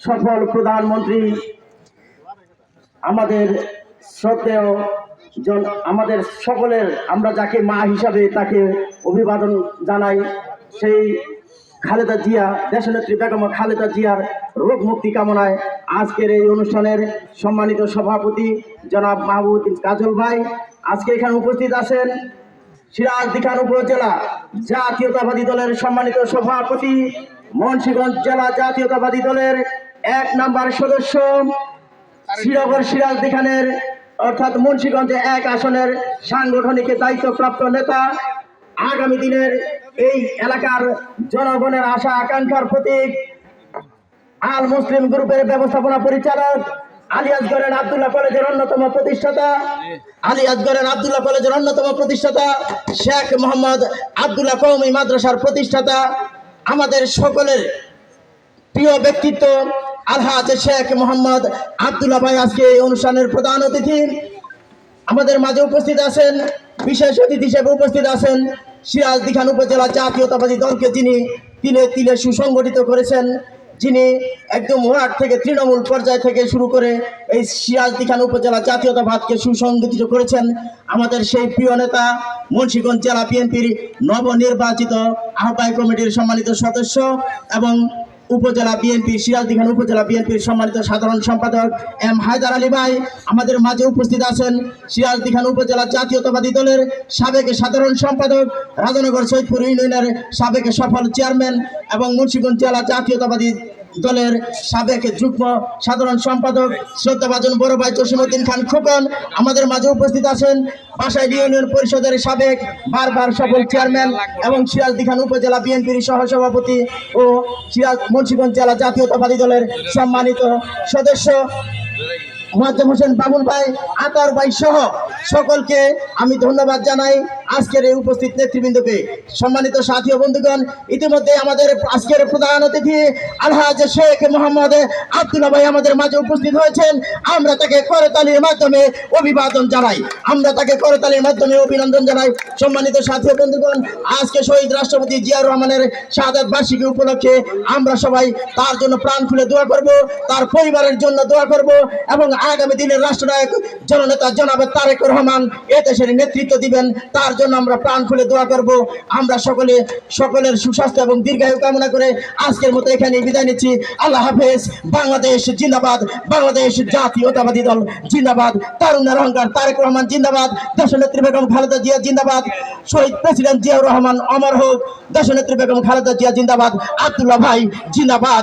সফল প্রধানমন্ত্রী আমাদের শ্রদ্ধেয় আমাদের সকলের আমরা যাকে মা হিসাবে তাকে অভিবাদন জানাই, সেই খালেদা জিয়া, দেশনেত্রী বেগম খালেদা জিয়ার রোগ মুক্তি কামনায় আজকের এই অনুষ্ঠানের সম্মানিত সভাপতি জনাব মাহবুবউদ্দিন কাজল ভাই আজকে এখানে উপস্থিত আছেন। সিরাজদি খান উপজেলা জাতীয়তাবাদী দলের সম্মানিত সভাপতি, মুন্সিগঞ্জ জেলা জাতীয়তাবাদী দলের 1 নম্বর সদস্য, শ্রীনগর সিরাজদি খানের অর্থাৎ মুন্সিগঞ্জে 1 আসনের সাংগঠনিক দায়িত্বপ্রাপ্ত নেতা, আগামী দিনের এই এলাকার জনগণের আশা আকাঙ্ক্ষার প্রতীক, আল মুসলিম গ্রুপের ব্যবস্থাপনা পরিচালক, আলিয়াজগড়ের আব্দুল্লাহ কলেজের অন্যতম প্রতিষ্ঠাতা শেখ মোহাম্মদ আব্দুল্লাহ কওমি মাদ্রাসার প্রতিষ্ঠাতা, আমাদের সকলের প্রিয় ব্যক্তিত্ব আলহাজ শেখ মোহাম্মদ আব্দুল্লাহ ভাই আজকে এই অনুষ্ঠানের প্রধান অতিথি। আমাদের মাঝে উপস্থিত আছেন, বিশেষ অতিথি হিসেবে উপস্থিত আছেন সিরাজদি খান উপজেলা জাতীয়তাবাদী দলকে যিনি তিলে তিলে সুসংগঠিত করেছেন, যিনি একদম ওয়ার্ড থেকে তৃণমূল পর্যায় থেকে শুরু করে এই সিরাজদি খান উপজেলা জাতীয়তাবাদকে সুসংগঠিত করেছেন, আমাদের সেই প্রিয় নেতা মুন্সিগঞ্জ জেলা বিএনপির নবনির্বাচিত আহ্বায়ক কমিটির সম্মানিত সদস্য এবং উপজেলা বিএনপি সিরাজদি খান উপজেলা বিএনপির সম্মানিত সাধারণ সম্পাদক এম হায়দার আলী ভাই আমাদের মাঝে উপস্থিত আছেন। সিরাজদি খান উপজেলা জাতীয়তাবাদী দলের সাবেক সাধারণ সম্পাদক, রাজনগর সৈয়দপুর ইউনিয়নের সাবেক সফল চেয়ারম্যান এবং মুন্সিগঞ্জ জেলা জাতীয়তাবাদী দলের সাবেক যুগ্ম সাধারণ সম্পাদক শ্রদ্ধাভাজন বড় ভাই জসিমউদ্দিন খান খোকন আমাদের মাঝে উপস্থিত আছেন। বাসাইল ইউনিয়ন পরিষদের সাবেক বারবার সফল চেয়ারম্যান এবং সিরাজদি খান উপজেলা বিএনপির সহসভাপতি ও মুন্সিগঞ্জ জেলা জাতীয়তাবাদী দলের সম্মানিত সদস্য মোয়াজ্জেম হোসেন বাবুল ভাই, আতার ভাই সহ সকলকে আমি ধন্যবাদ জানাই। আজকের এই উপস্থিত নেতৃবৃন্দকে, সম্মানিত সাথী ও বন্ধুগণ, ইতিমধ্যে আমাদের আজকের প্রধান অতিথি আলহাজ শেখ মোহাম্মদ আব্দুল্লাহ ভাই আমাদের মাঝে উপস্থিত হয়েছেন। আমরা তাকে করতালির মাধ্যমে অভিবাদন জানাই, অভিনন্দন জানাই। সম্মানিত সাথী ও বন্ধুগণ, আজকে শহীদ রাষ্ট্রপতি জিয়াউর রহমানের শাহাদাত বার্ষিকী উপলক্ষে আমরা সবাই তার জন্য প্রাণ খুলে দোয়া করব, তার পরিবারের জন্য দোয়া করব এবং আগামী দিনের রাষ্ট্রনায়ক জননেতা জনাব তারেক রহমান এ দেশের নেতৃত্ব দিবেন, তার জন্য আমরা প্রাণ খুলে দোয়া করব। আমরা সকলের সুস্বাস্থ্য এবং দীর্ঘায়ু কামনা করে আজকের মতো এখানে বিদায় নিচ্ছি। আল্লাহ হাফেজ। বাংলাদেশ জিন্দাবাদ, বাংলাদেশ জাতীয়তাবাদী দল জিন্দাবাদ, তারুণ্যের অহংকার তারেক রহমান জিন্দাবাদ, দেশনেত্রী বেগম খালেদা জিয়া জিন্দাবাদ, শহীদ প্রেসিডেন্ট জিয়াউর রহমান অমর হোক, দেশনেত্রী বেগম খালেদা জিয়া জিন্দাবাদ, আব্দুল্লাহ ভাই জিন্দাবাদ।